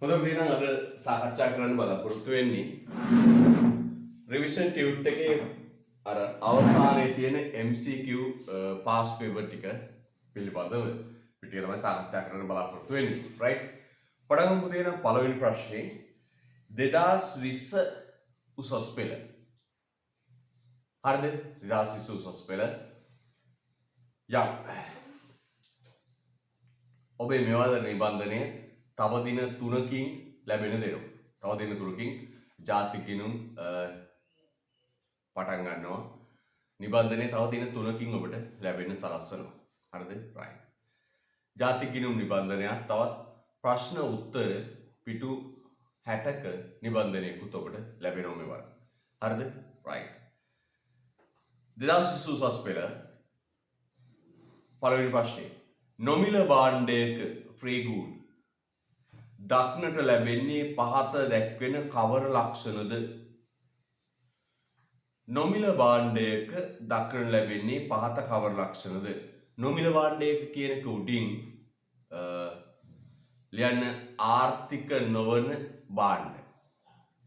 හොඳම දේ නම් අද සාකච්ඡා කරන්න බලාපොරොත්තු වෙන්නේ රිවිෂන් ටියුට් එකේ අර අවසානයේ තියෙන MCQ පාස් පේපර් ටික පිළිබඳව පිටිය තමයි සාකච්ඡා කරන්න බලාපොරොත්තු වෙන්නේ. රයිට්. පටන් ගමු පුතේ නම් පළවෙනි ප්‍රශ්නේ 2020 උසස් පෙළ. හරිද? 2020 උසස් පෙළ. යම් ඔබේ මෙවද නිබන්ධනය තව දින 3කින් ලැබෙන දෙනවා. තව දින 3කින් ජාතික ගිණුම් පටන් ගන්නවා. නිබන්ධනය තව දින 3කින් ඔබට ලැබෙන්න සලස්වනවා. හරිද? right. ජාතික ගිණුම් නිබන්ධනයක් තවත් ප්‍රශ්න උත්තර පිටු 60ක නිබන්ධනයකුත් ඔබට ලැබෙනවා මෙවර. හරිද? right. 2020 උසස් පෙළ පළවෙනි ප්‍රශ්නේ නොමිල භාණ්ඩයක ෆ්‍රී ගූඩ් දක්නට ලැබෙන්නේ පහත දැක්වෙන කවර ලක්ෂණද? නොමිල භාණ්ඩයක දක්නට ලැබෙන්නේ පහත කවර ලක්ෂණද? නොමිල භාණ්ඩයක කියන එක උඩින් ලියන්න ආර්ථික නොවන භාණ්ඩ.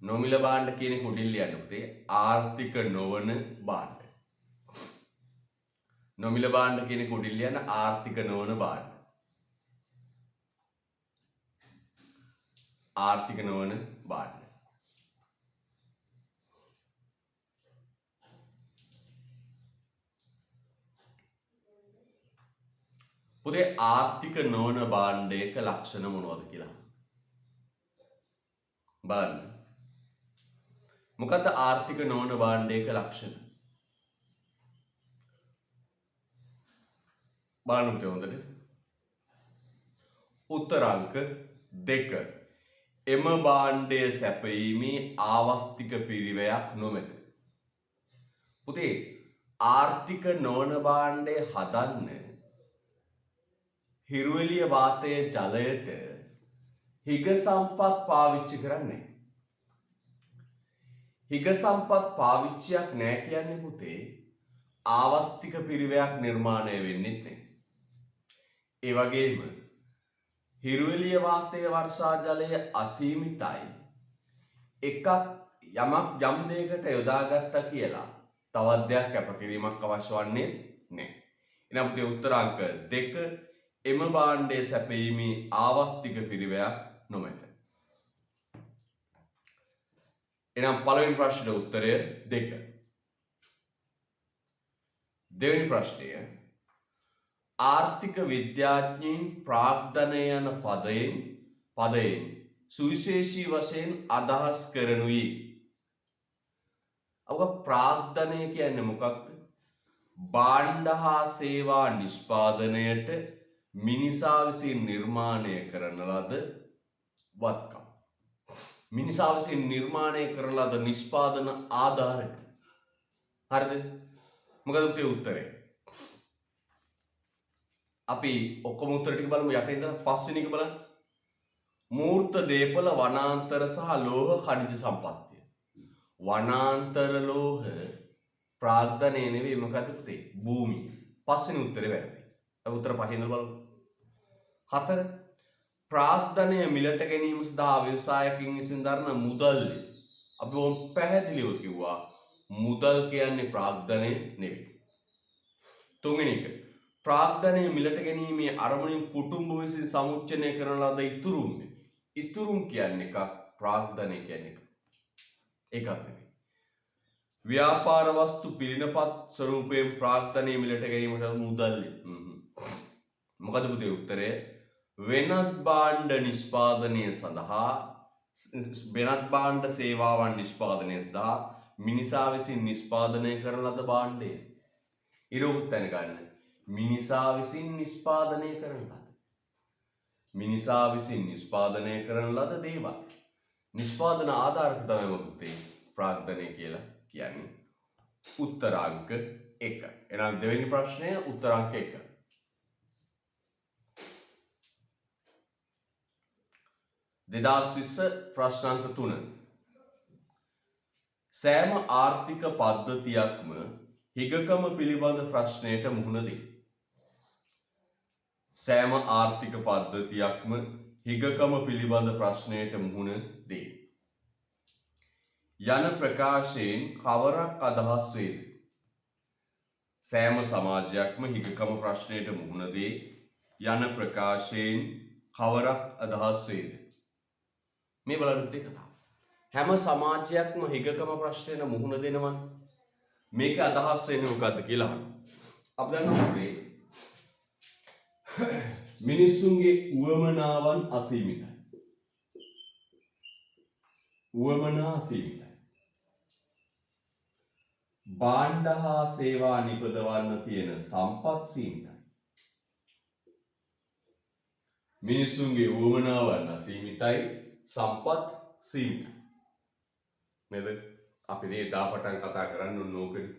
නොමිල භාණ්ඩ කියන එක උඩින් ලියන්න පුතේ ආර්ථික නොවන භාණ්ඩ. නොමිල භාණ්ඩ කියන එක උඩින් ලියන්න ආර්ථික නොවන භාණ්ඩ. ආර්ථික නොවන භාණ්ඩ. පුතේ ආර්ථික නොවන භාණ්ඩයක ලක්ෂණ මොනවද කියලා බලන්න. මොකද්ද ආර්ථික නොවන භාණ්ඩයක ලක්ෂණ? බලන්න පුතේ හොඳට. උත්තර අංක 2. එම භාණ්ඩය සැපයීමේ ආවස්තික පිරිවැයක් නොමැත. පුතේ ආර්ථික නොවන භාණ්ඩය හදන්න හිරුවෙලිය වාතයේ ජලයට හිග සම්පත් පාවිච්චි කරන්නේ. හිග සම්පත් පාවිච්චියක් නැහැ කියන්නේ පුතේ ආවස්තික පිරිවැයක් නිර්මාණය වෙන්නේ නැහැ. ඒ වගේම හිරුවෙලිය වාතයේ වර්ෂා ජලය අසීමිතයි. එකක් යමක් යම් දෙයකට යොදාගත්තා කියලා තවත් දෙයක් කැපකිරීමක් අවශ්‍ය වන්නේ නැහැ. එහෙනම් පුතේ උත්තර අංක 2 එම භාණ්ඩයේ සැපයීමේ ආවස්තික පිරිවැයක් නොමැත. එහෙනම් පළවෙනි ප්‍රශ්නෙට උත්තරය 2. දෙවෙනි ප්‍රශ්නය ආර්ථික විද්‍යාඥයින් ප්‍රාග්ධනය යන පදයෙන් සුවිශේෂී වශයෙන් අදහස් කරනුයි. අප ප්‍රාග්ධනය කියන්නේ මොකක්ද? භාණ්ඩ හා සේවා නිෂ්පාදනයට මිනිසා විසින් නිර්මාණය කරන ලද වත්කම්. මිනිසා විසින් නිර්මාණය කරන ලද නිෂ්පාදන ආධාරක. හරිද? මොකද උත්තේ උත්තරේ? අපි ඔක්කොම උත්තර ටික බලමු යටින් ඉඳලා පස්වෙනි එක බලන්න. මූර්ත දීපල වනාන්තර සහ ලෝහ ඛනිජ සම්පත්තිය. වනාන්තර ලෝහ ප්‍රාග්ධනය නෙවෙයි මොකද පුතේ? භූමිය. පස්වෙනි උත්තරේ වැරදි. අපි උත්තර පහෙන් ඉඳලා බලමු. 4 ප්‍රාග්ධනය මිලට ගැනීම සඳහා ව්‍යවසායකින් විසින් දරන මුදල්. අපි වොම් පැහැදිලිව කිව්වා මුදල් කියන්නේ ප්‍රාග්ධනය නෙවෙයි. 3 වෙනි එක ප්‍රාග්ධනය මිලට ගැනීමේ අරමුණින් කුටුම්බ විසින් සමුච්චනය කරන ලද ඉතුරුම්. ඉතුරුම් කියන්නේ එකක් ප්‍රාග්ධනය කියන්නේ එකක්. ඒකක් නෙවෙයි. ව්‍යාපාර වස්තු පිළිනපත් ස්වරූපයෙන් ප්‍රාග්ධනය මිලට ගැනීමට මුදල්. මොකද පුතේ උත්තරය? වෙනත් භාණ්ඩ නිෂ්පාදනය සඳහා වෙනත් භාණ්ඩ සේවාවන් නිෂ්පාදනය සඳහා මිනිසා විසින් නිෂ්පාදනය කරන ලද භාණ්ඩය. ඉරෝත් දැනගන්න. මිනිසා විසින් නිෂ්පාදනය කරන ලද. මිනිසා විසින් නිෂ්පාදනය කරන ලද දේවල්. නිෂ්පාදන ආධාරක තමයි මොකක්ද ප්‍රාග්ධනය කියලා කියන්නේ. උත්තර අංක 1. එහෙනම් දෙවෙනි ප්‍රශ්නය උත්තර අංක 1. දෙදාස් ප්‍රශ්න අංක 3. සෑම ආර්ථික පද්ධතියක්ම හිගකම පිළිබඳ ප්‍රශ්නයට මුහුණ දෙයි. සෑම ආර්ථික පද්ධතියක්ම හිගකම පිළිබඳ ප්‍රශ්නයට මුහුණ දේ. යන ප්‍රකාශයෙන් කවරක් අදහස් වේද? සෑම සමාජයක්ම හිගකම ප්‍රශ්නයට මුහුණ දේ යන ප්‍රකාශයෙන් කවරක් අදහස් වේද? මේ බලන්න පුතේ කතාව. හැම සමාජයක්ම හිගකම ප්‍රශ්නයට මුහුණ දෙනවනේ. මේක අදහස් වෙන්නේ මොකද්ද කියලා අහනවා. අපි දන්නවා පුතේ මිනිසුන්ගේ උවමනාවන් අසීමිතයි. උවමනා අසීමිතයි. භාණ්ඩ හා සේවා නිපදවන්න තියෙන සම්පත් සීමිතයි. මිනිසුන්ගේ උවමනාවන් අසීමිතයි, සම්පත් සීමිතයි. නේද? අපි මේ දා පටන් කතා කරන්න ඕන ඕකනේ.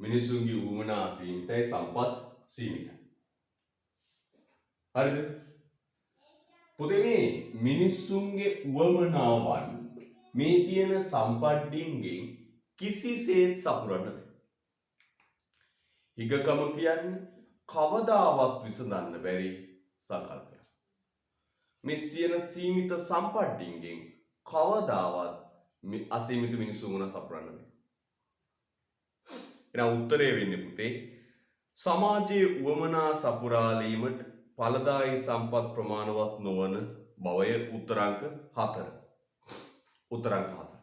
මිනිසුන්ගේ උවමනා අසීමිතයි, සම්පත් සීමිතයි. හරිද? පුතේ මේ මිනිසුන්ගේ උවමනාවන් මේ තියෙන සම්පත්තියෙන් කිසිසේත් සපුරන්න බෑ. හිගකම කියන්නේ කවදාවත් විසඳන්න බැරි සංකල්පයක්. මේ සියන සීමිත සම්පත්තියෙන් කවදාවත් අසීමිත මිනිසුන් වුණ සපුරන්න බෑ. එහෙනම් උත්තරේ වෙන්නේ පුතේ සමාජයේ උවමනා සපුරාලීමට ඵලදායී සම්පත් ප්‍රමාණවත් නොවන බවය. උත්තරාංක 4. උත්තරාංක 4.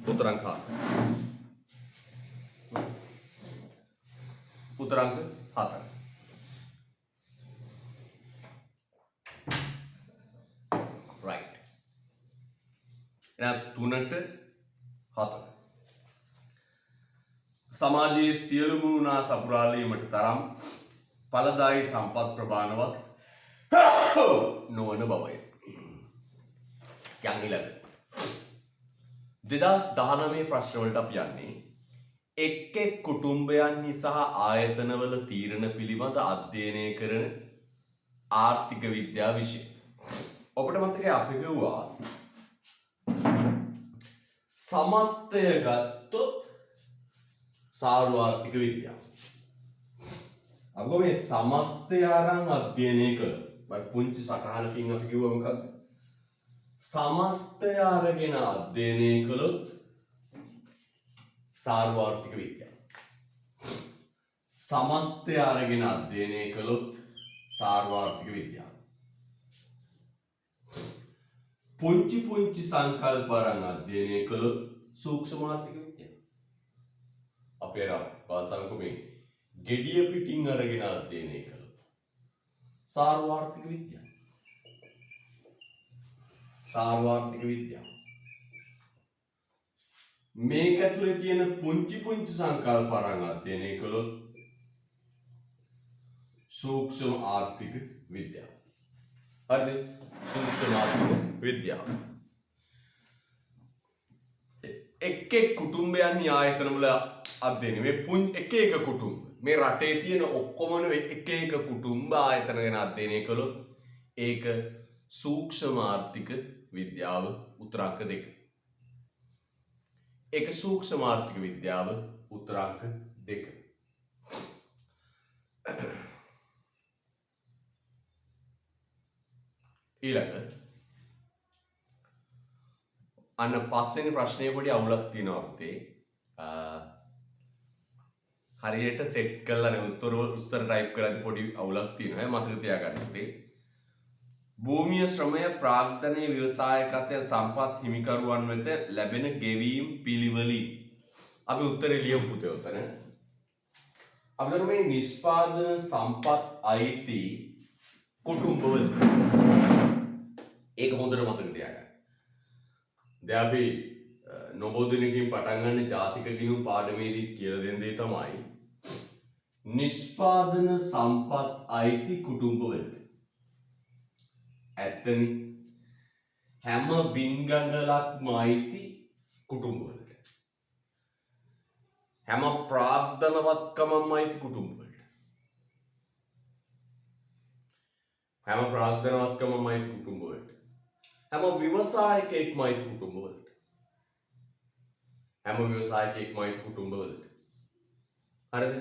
උත්තරාංක 4. උත්තරාංක 4. right. එහෙනම් 3ට 4. සමාජයේ සියලුම වුණා සපුරාලීමට තරම් ඵලදායී සම්පත් ප්‍රමාණවත් නොවන බවය. යන්නිලද 2019 ප්‍රශ්න වලට අපි යන්නේ එක් එක් කුටුම්බයන්හි සහ ආයතනවල තීරණ පිළිබඳ අධ්‍යයනය කරන ආර්ථික විද්‍යාව විෂය. ඔබට මතකයි අපි කිව්වා සමස්තය ගත්තොත් සාරු ආර්ථික විද්‍යාව. අපි මේ සමස්තය අරන් අධ්‍යයනය කළා. මම පුංචි සටහනකින් අපි කිව්වා මොකක්ද? සමස්තය අරගෙන අධ්‍යයනය කළොත් සාරු ආර්ථික විද්‍යාව. සමස්තය අරගෙන අධ්‍යයනය කළොත් සාරු ආර්ථික විද්‍යාව. පුංචි පුංචි සංකල්ප අරන් අධ්‍යයනය කළොත් සූක්ෂම ආර්ථික විද්‍යාව. අපි අර පාසල්ක මේ gediya පිටින් අරගෙන අධ්‍යයනය කළොත් සාරු ආර්ථික විද්‍යාව. සාරු ආර්ථික විද්‍යාව. මේක ඇතුලේ තියෙන පුංචි පුංචි සංකල්ප අරන් අධ්‍යයනය කළොත් සූක්ෂම ආර්ථික විද්‍යාව. හරිද? සූක්ෂම ආර්ථික විද්‍යාව. එක් එක් කුටුම්බයන්හි ආයතනවල අධ්‍යයනය. මේ එක එක කුටුම්බ මේ රටේ තියෙන ඔක්කොම එක එක කුටුම්බ ආයතන ගැන අධ්‍යයනය කළොත් ඒක සූක්ෂම ආර්ථික විද්‍යාව. උත්තරාංක 2. ඒක සූක්ෂම ආර්ථික විද්‍යාව. උත්තරාංක 2. ඊළඟ අන්න පස්වෙනි ප්‍රශ්නයේ පොඩි අවුලක් තියෙනවා පුතේ. හරියට සෙට් කරලා නේ උත්තර ටයිප් කරද්දී පොඩි අවුලක් තියෙනවා. මතක තියාගන්න පුතේ. භූමිය ශ්‍රමය ප්‍රාග්ධනීය ව්‍යවසායකත්වය සම්පත් හිමිකරුවන් වෙත ලැබෙන ගෙවීම් පිළිවෙලින් අපි උත්තරේ ලියමු පුතේ උතන. අපිට මේ නිෂ්පාදන සම්පත් අයිති කුටුම්බවල ඒක හොඳට මතක තියාගන්න. දැන් අපි නොබෝ දිනකින් පටන් ගන්න ජාතික ගිණුම් පාඩමේදී කියලා දෙන දේ තමයි නිෂ්පාදන සම්පත් අයිති කුටුම්බවලට ඇත්තනි හැම බින්ගඟලක්ම අයිති කුටුම්බවලට හැම ප්‍රාග්ධනවත්කමම අයිති කුටුම්බවලට හැම ප්‍රාග්ධනවත්කමම අයිති කුටුම්බවලට හැම ව්‍යවසායකයෙක්ම අයිති කුටුම්බවලට හැම ව්‍යවසායකයෙක්ම අයිති කුටුම්බවලට. හරිද?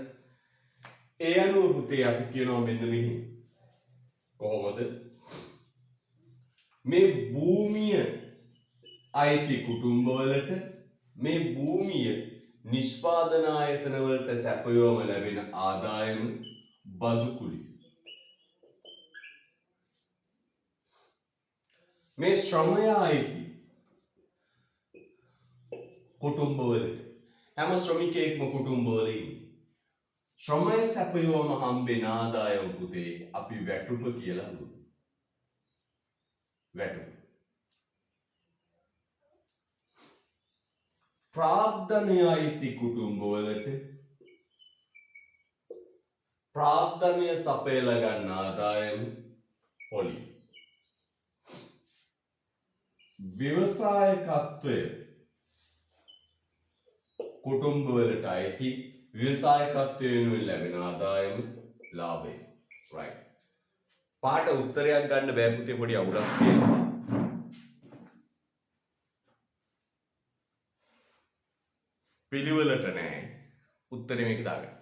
ඒ අනුව පුතේ අපි කියනවා මෙන්න මෙහි කොහොමද මේ භූමිය අයිති කුටුම්බවලට මේ භූමිය නිෂ්පාදන ආයතන වලට සැපයවම ලැබෙන ආදායම බදු කුලිය. මේ ශ්‍රමය අයිති කුටුම්බවලට හැම ශ්‍රමිකයෙක්ම කුටුම්බවල ඉන්නේ. ශ්‍රමය සැපයවම හම්බෙන ආදායම පුතේ අපි වැටුප කියලා හඳුන්වනවා. වැටුප. ප්‍රාග්ධනය අයිති කුටුම්බවලට ප්‍රාග්ධනය සපයලා ගන්න ආදායම පොලි. ව්‍යවසායකත්වය කුටුම්බවලට අයිති ව්‍යවසායකත්වය වෙනුවෙන් ලැබෙන ආදායම ලාභය. right. පාට උත්තරයක් ගන්න බෑ පුතේ පොඩි අවුලක් තියෙනවා. පිළිවෙලට නෑ උත්තරේ මේක දාගන්න.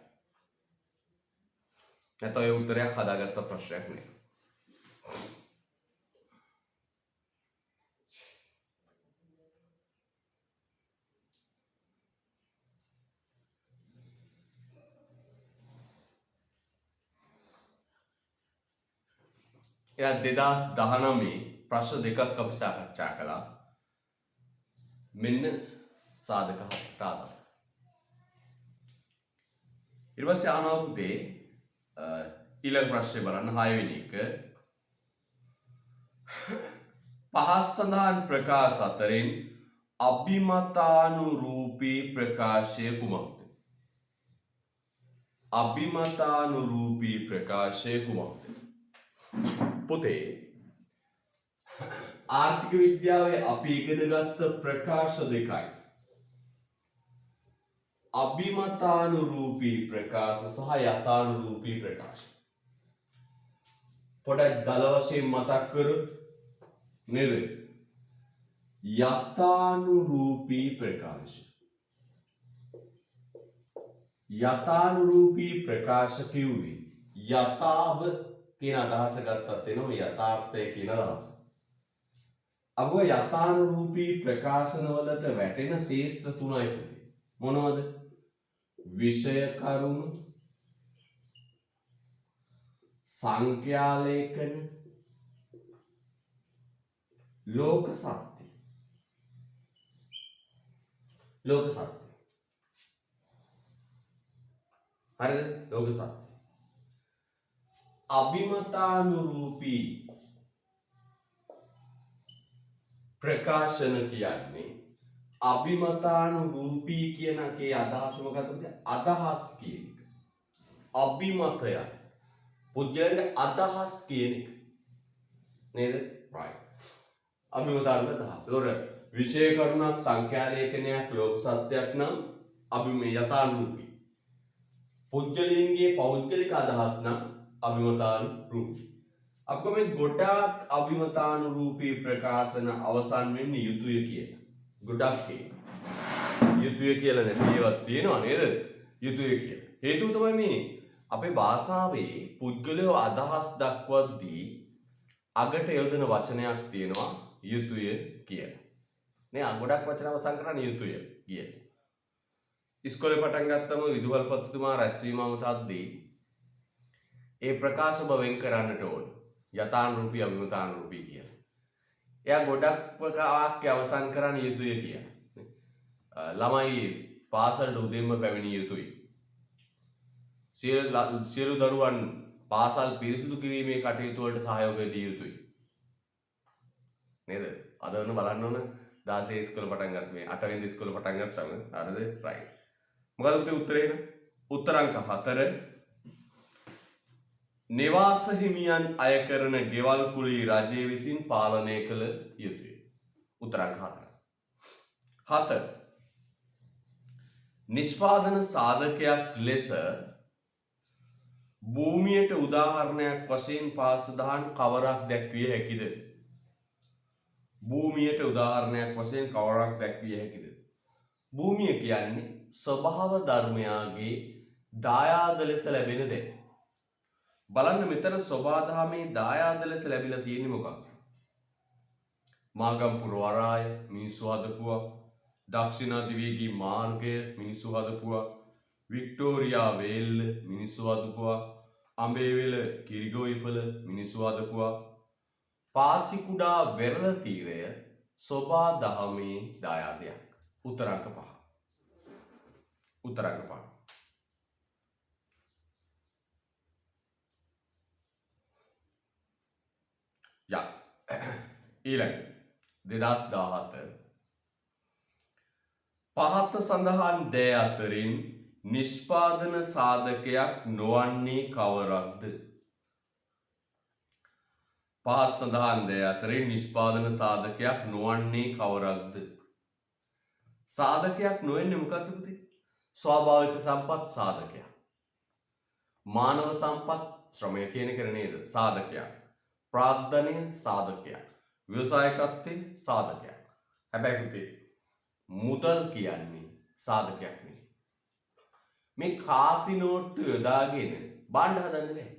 නැත්නම් ඔය උත්තරයක් හදාගත්ත ප්‍රශ්නයක් නේ. එයා 2019 ප්‍රශ්න දෙකක් අපි සාකච්ඡා කළා. මෙන්න සාධක හතරට ආදාය. ඊට පස්සේ ආනවා පුතේ ඊළඟ ප්‍රශ්නේ බලන්න 6 වෙනි එක. පහස් සඳහන් ප්‍රකාශ අතරින් අභිමතානුරූපී ප්‍රකාශය කුමක්ද? අභිමතානුරූපී ප්‍රකාශය කුමක්ද? පුතේ ආර්ථික විද්‍යාවේ අපි ඉගෙන ගත්ත ප්‍රකාශ දෙකයි. අභිමතානුරූපී ප්‍රකාශ සහ යථානුරූපී ප්‍රකාශ. පොඩක් දල වශයෙන් මතක් කරොත් නේද? යථානුරූපී ප්‍රකාශ. යථානුරූපී ප්‍රකාශ කිව්වේ යථාව කියන අදහස ගත්තත් එනවා යථාර්ථය කියන අදහස. අපව යථානුරූපී ප්‍රකාශන වලට වැටෙන ශේෂ්ත්‍ර තුනයි පුතේ. මොනවද? විෂය කරුණු, සංඛ්‍යා ලේඛන, ලෝක සත්‍ය. ලෝක සත්‍ය. හරිද? ලෝක සත්‍ය. අභිමතානුරූපී ප්‍රකාශන කියන්නේ අභිමතානුරූපී කියන එකේ අදහස මොකක්ද? අදහස් කියන එක. අභිමතය පුද්ගලයන්ගේ අදහස් කියන එක. නේද? right. අභිමතානුරූපී අදහස්. ඒතොර විෂය කරුණක්, සංඛ්‍යා ලේඛනයක්, ලෝක සත්‍යයක් නම් යථානුරූපී. පුද්ගලයන්ගේ පෞද්ගලික අදහස් නම් අභිමතානුරූපී. අපිට මේ ගොඩාක් අභිමතානුරූපී ප්‍රකාශන අවසන් වෙන්නේ යුතුය කියලා. ගොඩක් යුතුය කියලා නැති ඒවා තියෙනවා නේද? යුතුය කියලා. හේතුව තමයි මේ අපේ භාෂාවේ පුද්ගලයෝ අදහස් දක්වද්දී අගට යොදන වචනයක් තියෙනවා යුතුය කියලා. නේ ගොඩක් වචන අවසන් කරන්නේ යුතුය කියලා. ඉස්කෝලේ පටන් ගත්තම විදුහල්පතිතුමා රැස්වීම අමතද්දී ඒ ප්‍රකාශ බවෙන් කරන්නට ඕන. යථානුරූපී අභිමතානුරූපී කියලා. එයා ගොඩක් වාක්‍ය අවසන් කරන්න යුතුය කියලා. ළමයි පාසලට උදෙන්ම පැමිණිය යුතුයි. සියලු දරුවන් පාසල් පිරිසිදු කිරීමේ කටයුතු වලට සහයෝගය දිය යුතුයි. නේද? අද වෙන බලන්න ඕන 16 ඉස්කෝලේ පටන් ගත්ත මේ 8 වෙනි ඉස්කෝලේ පටන් ගත්තම හරිද? right. මොකද උත්තේ උත්තරේ නේ? උත්තරංක 4 නිවාස හිමියන් අය කරන ගෙවල් කුලී රජය විසින් පාලනය කළ යුතුය. උත්තරංක 4. 7. නිෂ්පාදන සාධකයක් ලෙස භූමියට උදාහරණයක් වශයෙන් පාසදාන් කවරක් දැක්විය හැකිද? භූමියට උදාහරණයක් වශයෙන් කවරක් දැක්විය හැකිද? භූමිය කියන්නේ ස්වභාව ධර්මයාගේ දායාද ලෙස ලැබෙන දේ. බලන්න මෙතන සෝබාදහමේ දායාද ලෙස ලැබිලා තියෙන්නේ මොකක්ද? මාගම්පුර වරාය මිනිස්සු හදපුවා, දක්ෂිණ දිවේගී මාර්ගය මිනිස්සු හදපුවා, වික්ටෝරියා වේල්ල මිනිස්සු හදපුවා, අඹේවෙල කිරිගොවිපළ මිනිස්සු හදපුවා, පාසිකුඩා වෙරළ තීරය සෝබාදහමේ දායාදයක්. උත්තරංක 5. උත්තරංක 5. යා ඊළඟ 2017 පහත සඳහන් දෑ අතරින් නිෂ්පාදන සාධකයක් නොවන්නේ කවරක්ද? පහත සඳහන් දෑ අතරින් නිෂ්පාදන සාධකයක් නොවන්නේ කවරක්ද? සාධකයක් නොවෙන්නේ මොකක්ද පුතේ? ස්වාභාවික සම්පත් සාධකයක්. මානව සම්පත් ශ්‍රමය කියන එක නේද? සාධකයක්. ප්‍රාග්ධනය සාධකයක්. ව්‍යවසායකත්වයේ සාධකයක්. හැබැයි පුතේ මුදල් කියන්නේ සාධකයක් නෙවෙයි. මේ කාසි නෝට්ටු යොදාගෙන බාණ්ඩ හදන්නේ නැහැ.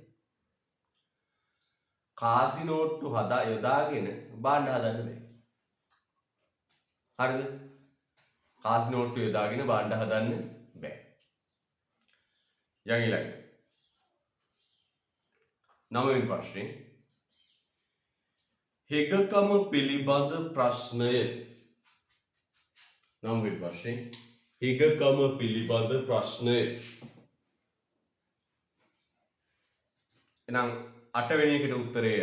කාසි නෝට්ටු යොදාගෙන බාණ්ඩ හදන්න බෑ. හරිද? කාසි නෝට්ටු යොදාගෙන බාණ්ඩ හදන්න බෑ. යන් ඊළඟ 9 වෙනි ප්‍රශ්නේ හිගකම පිළිබඳ ප්‍රශ්නය. 9 වෙනි ප්‍රශ්නේ හිගකම පිළිබඳ ප්‍රශ්නය. එහෙනම් 8 වෙනි එකට උත්තරය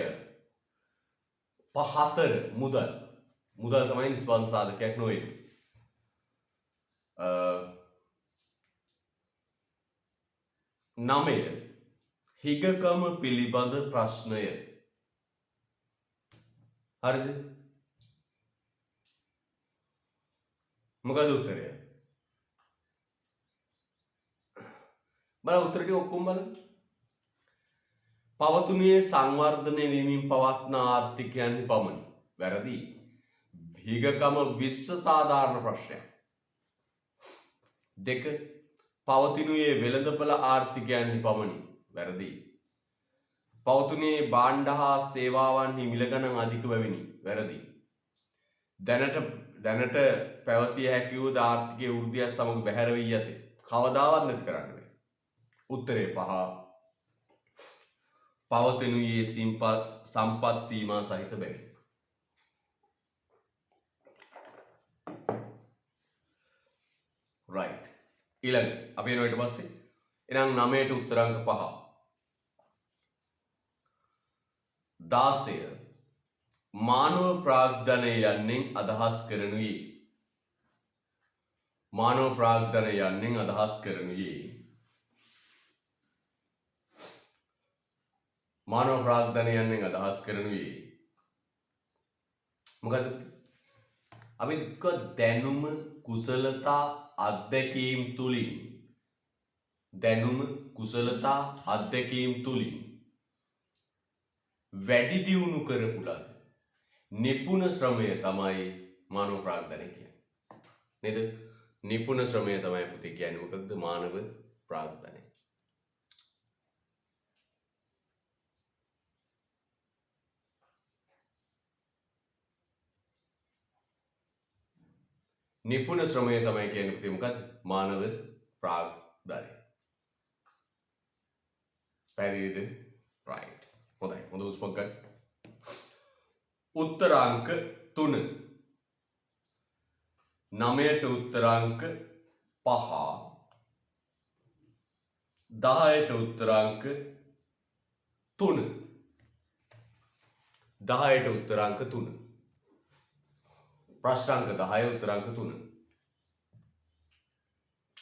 4 මුදල්. මුදල් තමයි නිෂ්පාදන සාධකයක් නොවේ. 9 හිගකම පිළිබඳ ප්‍රශ්නය. හරිද? මොකද උත්තරය? බලන්න උත්තර ටික ඔක්කොම බලන්න. පවතුනේ සංවර්ධනය වෙමින් පවත්නා ආර්ථිකයන්හි පමණි. වැරදි. හිගකම විශ්ව සාධාරණ ප්‍රශ්නයක්. 2 පවතිනුයේ වෙළඳපළ ආර්ථිකයන්හි පමණි. වැරදි. පවතුනේ භාණ්ඩ හා සේවාවන්හි මිල ගණන් අධික බැවිනි. වැරදි. දැනට පැවතිය හැකි වූ ආර්ථිකයේ වෘද්ධියත් සමග බැහැර වී ඇත. කවදාවත් නැති කරන්න බෑ. උත්තරේ 5 පවතිනුයේ සම්පත් සීමා සහිත බැවිනි. right. ඊළඟ අපි එනවා ඊට පස්සේ. එහෙනම් 9ට උත්තරාංක 5. 16 මානව ප්‍රාග්ධනය යන්නෙන් අදහස් කරනුයේ. මානව ප්‍රාග්ධනය යන්නෙන් අදහස් කරනුයේ. මානව ප්‍රාග්ධනය යන්නෙන් අදහස් කරනුයේ. මොකද අපි දැනුම කුසලතා අත්දැකීම් තුලින් වැඩි දියුණු කරපු ලද නිපුණ ශ්‍රමය තමයි මානව ප්‍රාග්ධනය කියන්නේ. නේද? නිපුණ ශ්‍රමය තමයි පුතේ කියන්නේ මොකක්ද? මානව ප්‍රාග්ධනය. නිපුණ ශ්‍රමය තමයි කියන්නේ පුතේ මොකක්ද? මානව ප්‍රාග්ධනය. පැහැදිලිද? right. හොඳයි. හොඳ උස්මක් ගන්න. උත්තරාංක 3. 9ට උත්තරාංක 5. 10ට උත්තරාංක 3. 10ට උත්තරාංක 3. ප්‍රශ්නාංක 10 උත්තරාංක 3.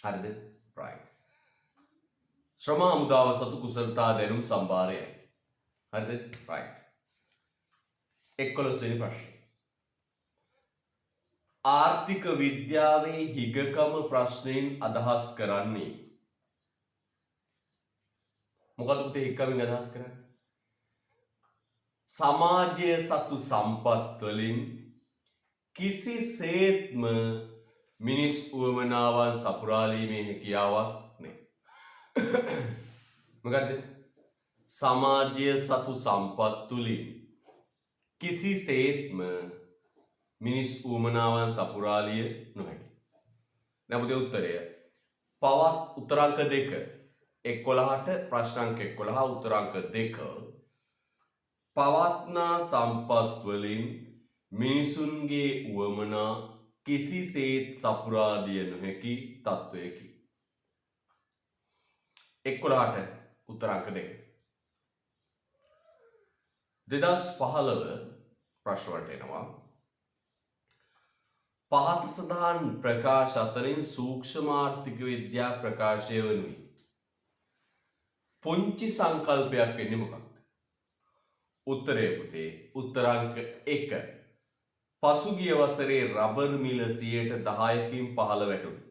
හරිද? right. ශ්‍රම හමුදාව සතු කුසලතා දැනුම් සම්භාරයයි. හරිද? right. 11 වෙනි ප්‍රශ්නය. ආර්ථික විද්‍යාවේ හිගකම ප්‍රශ්නයෙන් අදහස් කරන්නේ මොකද පුතේ? හිගකමින් අදහස් කරන්නේ සමාජය සතු සම්පත් වලින් කිසිසේත්ම මිනිස් උවමනාවන් සපුරාලීමේ හැකියාවක් නැහැ. මොකද්ද? සමාජය සතු සම්පත් තුලින් කිසිසේත්ම මිනිස් උවමනාවන් සපුරාලිය නොහැකි. නැවත උත්තරය පවත් උත්තරාංක 2 11ට ප්‍රශ්නාංක 11 උත්තරාංක 2 පවත්නා සම්පත් වලින් මිනිසුන්ගේ උවමනා කිසිසේත් සපුරාදිය නොහැකි තත්වයකි. 11ට උත්තරාංක 2 2015 ප්‍රශ්න වලට එනවා. පහත සඳහන් ප්‍රකාශ අතරින් සූක්ෂම ආර්ථික විද්‍යා ප්‍රකාශය වනුයි. පුංචි සංකල්පයක් වෙන්නේ මොකක්ද? උත්තරය පුතේ උත්තරාංක 1. පසුගිය වසරේ රබර් මිල 10%කින් පහළ වැටුණා.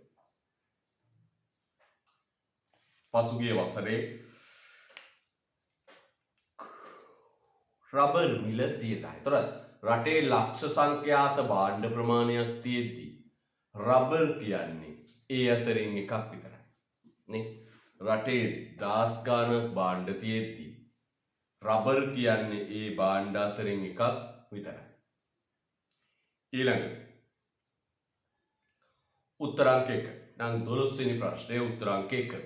පසුගිය වසරේ රබර් මිල 10%. ඒතර රටේ ලක්ෂ සංඛ්‍යාත භාණ්ඩ ප්‍රමාණයක් තියෙද්දි රබර් කියන්නේ ඒ අතරින් එකක් විතරයි. නේ? රටේ දහස් ගාණක් භාණ්ඩ තියෙද්දි රබර් කියන්නේ ඒ භාණ්ඩ අතරින් එකක් විතරයි. ඊළඟ උත්තරාංක 1. නම් 12 වෙනි ප්‍රශ්නේ උත්තරාංක 1.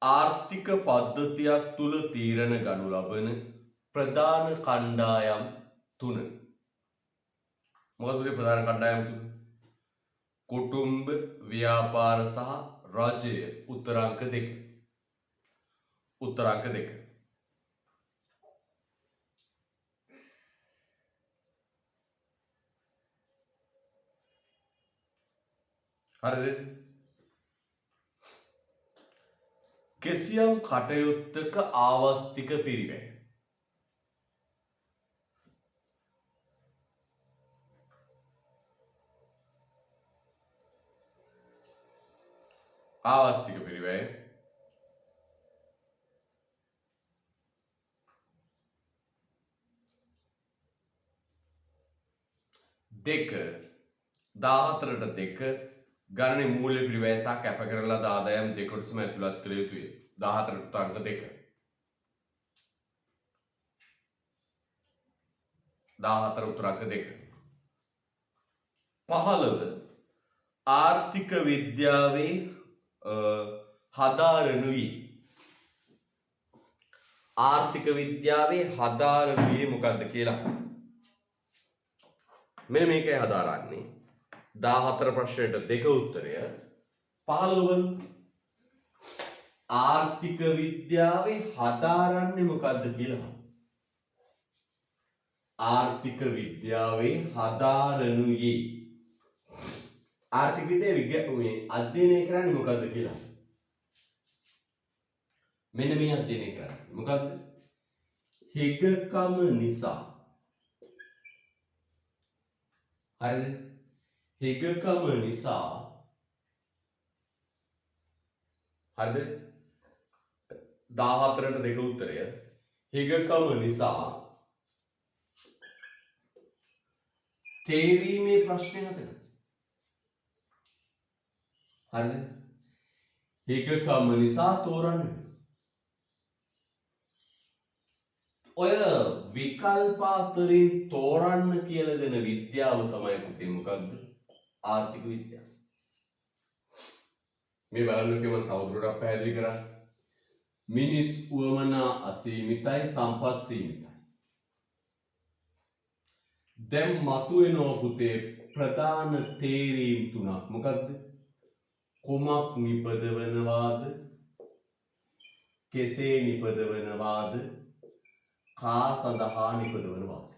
ආර්ථික පද්ධතියක් තුල තීරණ ගනු ලබන ප්‍රධාන කණ්ඩායම් 3. මොකද ප්‍රධාන කණ්ඩායම් 3? කුටුම්බ, ව්‍යාපාර සහ රජය. උත්තරාංක 2. උත්තරාංක 2. හරිද? කෙසියම් කටයුත්තක ආවස්තික පිරිවැය. ආවස්තික පිරිවැය දෙක 14ට 2 ගණනේ මූල්‍ය පිරිවැය සහ කැප කරන ලද ආදායම් දෙකොටසම ඇතුළත් කළ යුතුය. 14ට අංක 2. 14 උත්තරාංක 2. 15 ආර්ථික විද්‍යාවේ හදාරනුයි. ආර්ථික විද්‍යාවේ හදාරනුයි මොකක්ද කියලා. මෙන්න මේකයි හදාරන්නේ. 14 ප්‍රශ්නෙට 2 උත්තරය. 15 ආර්ථික විද්‍යාවේ හදාරන්නේ මොකක්ද කියලා. ආර්ථික විද්‍යාවේ හදාරනුයි. ආර්ථික විද්‍යාවේ අධ්‍යයනය කරන්නේ මොකක්ද කියලා. මෙන්න මේ අධ්‍යයනය කරන්නේ මොකක්ද? හිගකම නිසා. හරිද? හිගකම නිසා. හරිද? 14ට 2 උත්තරය. හිගකම නිසා තේරීමේ ප්‍රශ්නේ නැතද? හරිද? හිගකම නිසා තෝරන්න. ඔය විකල්ප අතරින් තෝරන්න කියලා දෙන විද්‍යාව තමයි පුතේ මොකක්ද? ආර්ථික විද්‍යාව. මේ බලන්න කිව්වම තවදුරටත් පැහැදිලි කරා. මිනිස් උවමනා අසීමිතයි, සම්පත් සීමිතයි. දැන් මතුවෙනවා පුතේ ප්‍රධාන තේරීම් තුනක්. මොකක්ද? කුමක් නිපදවනවාද? කෙසේ නිපදවනවාද? කා සඳහා නිපදවනවාද?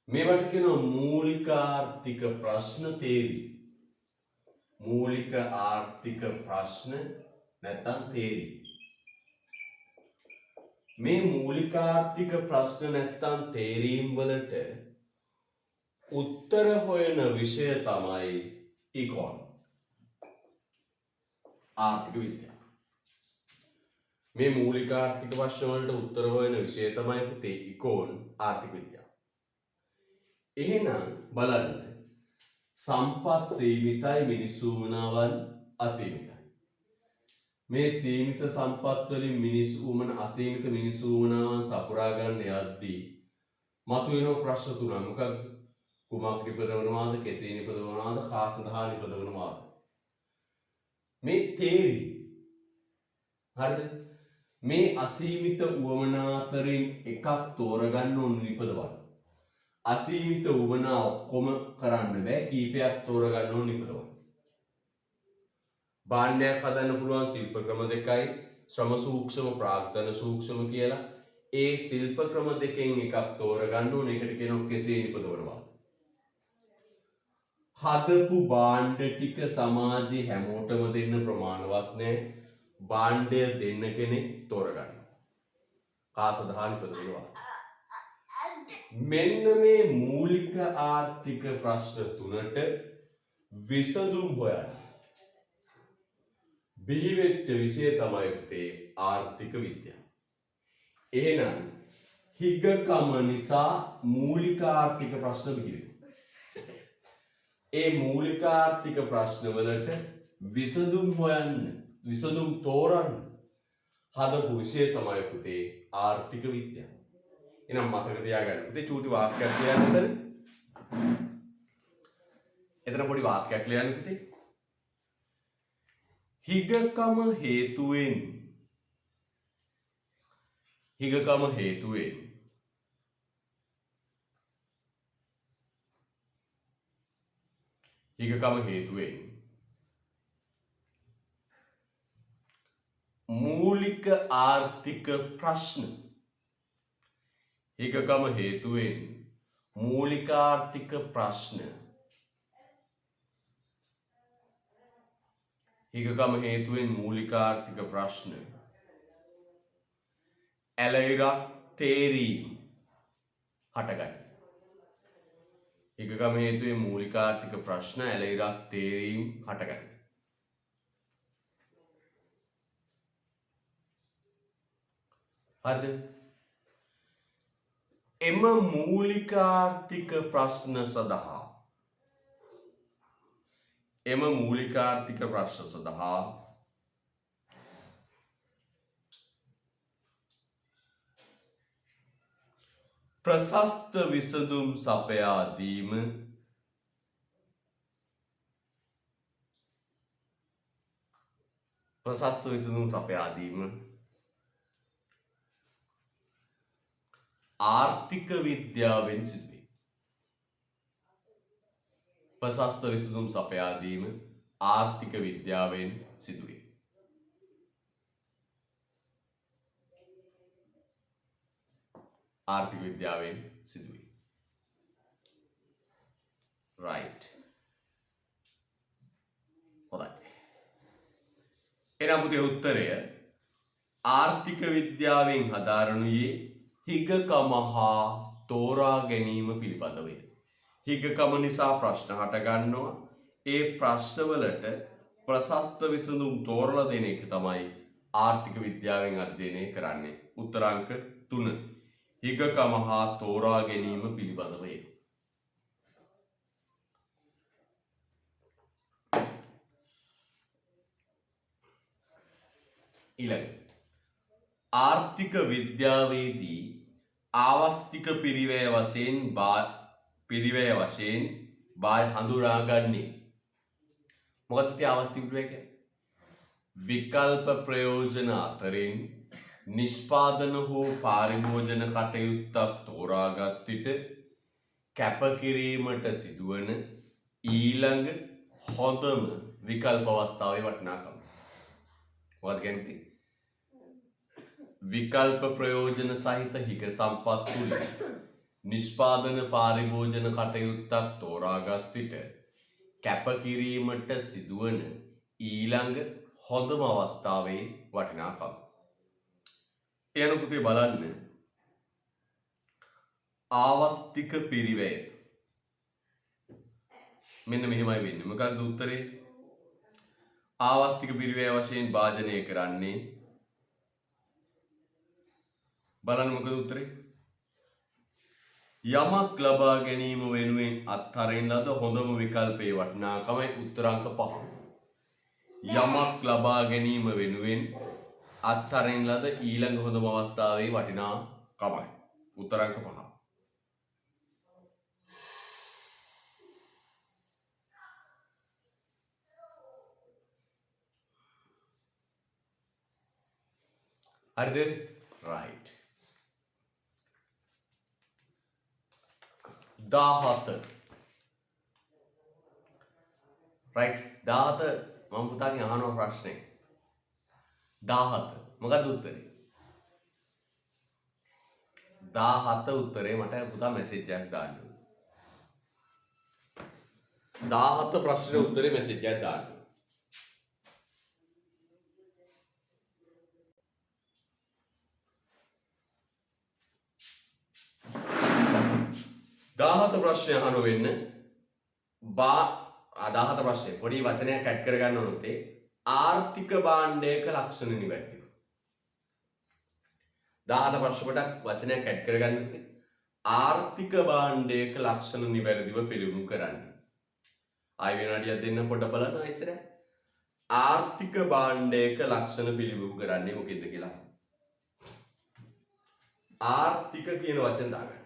මේවට කියනවා මූලික ආර්ථික ප්‍රශ්න තේරීම්. මූලික ආර්ථික ප්‍රශ්න නැත්නම් තේරීම්. මේ මූලික ආර්ථික ප්‍රශ්න නැත්නම් තේරීම් වලට උත්තර හොයන විෂය තමයි ඉකොන්. ආර්ථික විද්‍යාව. මේ මූලික ආර්ථික ප්‍රශ්න වලට උත්තර හොයන විෂය තමයි පුතේ ඉකොන් ආර්ථික විද්‍යාව. එහෙනම් බලන්න සම්පත් සීමිතයි මිනිස්සු වමනාවන් අසීමිතයි. මේ සීමිත සම්පත් වලින් මිනිස් වුමන අසීමිත මිනිස් වුමනාවන් සපුරා ගන්න යද්දී මතුවෙන ප්‍රශ්න තුනක් මොකක්ද? කුමක් නිපදවනවාද, කෙසේ නිපදවනවාද, කා සඳහා නිපදවනවාද? මේ තේරි. හරිද? මේ අසීමිත වුමනා අතරින් එකක් තෝරගන්න ඕන නිපදවන්න. අසීමිත වුමනා ඔක්කොම කරන්න බෑ, කීපයක් තෝරගන්න ඕන නිපදවන්න. භාණ්ඩයක් හදන්න පුළුවන් ශිල්ප ක්‍රම දෙකයි, ශ්‍රම සූක්ෂම ප්‍රාග්ධන සූක්ෂම කියලා. ඒ ශිල්ප ක්‍රම දෙකෙන් එකක් තෝරගන්න ඕනේ. ඒකට කියනවා කෙසේ නිපදවනවා. හදපු භාණ්ඩ ටික සමාජයේ හැමෝටම දෙන්න ප්‍රමාණවත් නැහැ. භාණ්ඩය දෙන්න කෙනෙක් තෝරගන්න. කා සඳහා නිපදවනවා. මෙන්න මේ මූලික ආර්ථික ප්‍රශ්න තුනට විසඳුම් හොයන්න. බිහිවෙච්ච විෂය තමයි පුතේ ආර්ථික විද්‍යාව. එහෙනම් හිගකම නිසා මූලික ආර්ථික ප්‍රශ්න බිහි වෙනවා. ඒ මූලික ආර්ථික ප්‍රශ්න වලට විසඳුම් හොයන්න, විසඳුම් තෝරන්න හදපු විෂය තමයි පුතේ ආර්ථික විද්‍යාව. එහෙනම් මතක තියාගන්න පුතේ චූටි වාක්‍යයක් ලියන්න එතන. එතන පොඩි වාක්‍යයක් ලියන්න පුතේ. හිගකම හේතුවෙන් මූලික ආර්ථික ප්‍රශ්න ඇලයිරක් තේරීම් හටගන්න. හිගකම හේතුවෙන් මූලික ආර්ථික ප්‍රශ්න ඇලයිරක් තේරීම් හටගන්න. හරිද? එම මූලික ආර්ථික ප්‍රශ්න සඳහා ප්‍රශස්ත විසඳුම් සපයා දීම ආර්ථික විද්‍යාවෙන් සිදුවේ. ප්‍රශස්ත විසඳුම් සපයා දීම ආර්ථික විද්‍යාවෙන් සිදුවේ. right. හොඳයි. එනම් පුතේ උත්තරය ආර්ථික විද්‍යාවෙන් හදාරනුයේ හිගකම හා තෝරා ගැනීම පිළිබඳවය. හිගකම නිසා ප්‍රශ්න හට ගන්නවා. ඒ ප්‍රශ්නවලට ප්‍රශස්ත විසඳුම් තෝරලා දෙන එක තමයි ආර්ථික විද්‍යාවෙන් අධ්‍යයනය කරන්නේ. උත්තරාංක 3. හිගකම හා තෝරා ගැනීම පිළිබඳවය. ඊළඟ ආර්ථික විද්‍යාවේදී ආවස්තික පිරිවැය වශයෙන් බාය හඳුනාගන්නේ මොකක්ද? ආවස්තික පිරිවැය කියන්නේ විකල්ප ප්‍රයෝජන අතරින් නිෂ්පාදන හෝ පාරිභෝජන කටයුත්තක් තෝරාගත් විට කැපකිරීමට සිදුවන ඊළඟ හොඳම විකල්ප අවස්ථාවේ වටිනාකම. මොකක්ද කියන්නේ? විකල්ප ප්‍රයෝජන සහිත හිග සම්පත් තුල නිෂ්පාදන පාරිභෝජන කටයුත්තක් තෝරාගත් විට කැපකිරීමට සිදුවන ඊළඟ හොඳම අවස්ථාවේ වටිනාකම. එයන පුතේ බලන්න ආවස්තික පිරිවැය මෙන්න මෙහෙමයි වෙන්නේ. මොකක්ද උත්තරේ? ආවස්තික පිරිවැය වශයෙන් භාජනය කරන්නේ බලන්න මොකද උත්තරේ? යමක් ලබා ගැනීම වෙනුවෙන් අත්හරින ලද හොඳම විකල්පයේ වටිනාකමයි උත්තරාංක 5. යමක් ලබා ගැනීම වෙනුවෙන් අත්හරින ලද ඊළඟ හොඳම අවස්ථාවේ වටිනාකමයි. උත්තරංක 5. හරිද? right. 17. right 17 මම පුතාගෙන් අහනවා ප්‍රශ්නේ. 17 මොකක්ද උත්තරේ? 17 උත්තරේ මට පුතා මැසේජ් එකක් දාන්න. 17 ප්‍රශ්නේ උත්තරේ මැසේජ් එකක් දාන්න. 17 ප්‍රශ්නය අහන වෙන්න 17 ප්‍රශ්නේ පොඩි වචනයක් ඇඩ් කරගන්න ඕනොත් ආර්ථික භාණ්ඩයක ලක්ෂණ නිවැරදිව. 17 ප්‍රශ්න පොඩක් වචනයක් ඇඩ් කරගන්න ආර්ථික භාණ්ඩයක ලක්ෂණ නිවැරදිව පිළිබිඹු කරන්න. ආයෙ විනාඩියක් දෙන්න පොඩ බලන්න ඉස්සරහ. ආර්ථික භාණ්ඩයක ලක්ෂණ පිළිබිඹු කරන්නේ මොකෙද්ද කියලා. ආර්ථික කියන වචන දාගන්න.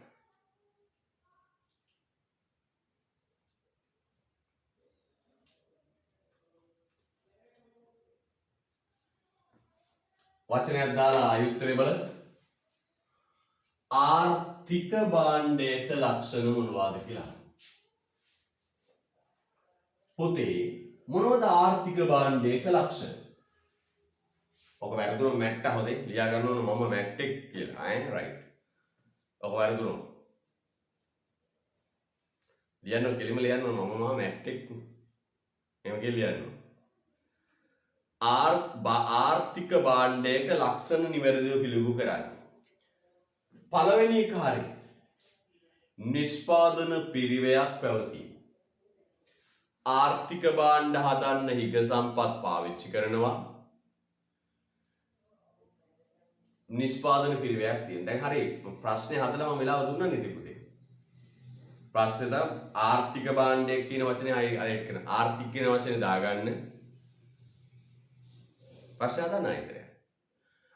වචනයක් දාලා ආයෙ උත්තරේ බලන්න. ආර්ථික භාණ්ඩයක ලක්ෂණ මොනවාද කියලා. පොතේ මොනවද ආර්ථික භාණ්ඩයක ලක්ෂණ? ඔක වැරදුනොත් මැට්ට හොදේ ලියා ගන්න ඕන මම මැට්ටෙක් කියලා. රයිට්. ඔක වැරදුනොත් ලියන්න කෙලිම ලියන්න ඕන මම මැට්ටෙක්. එහෙම කියලා ලියන්න ඕන. ආර්ථික භාණ්ඩයක ලක්ෂණ නිවැරදිව පිළිබිඹු කරන්න. පළවෙනි එක හරි. නිෂ්පාදන පිරිවැයක් පැවතීම. ආර්ථික භාණ්ඩ හදන්න හිග සම්පත් පාවිච්චි කරනවා. නිෂ්පාදන පිරිවැයක් තියෙන. දැන් හරි ප්‍රශ්නේ හදලා මම වෙලාව දුන්නා නේද පුතේ? ප්‍රශ්නේ තමයි ආර්ථික භාණ්ඩය කියන වචනේ අය එක්කන ආර්ථික කියන වචනේ දාගන්න. ප්‍රශ්න හදන්න ආයෙත්.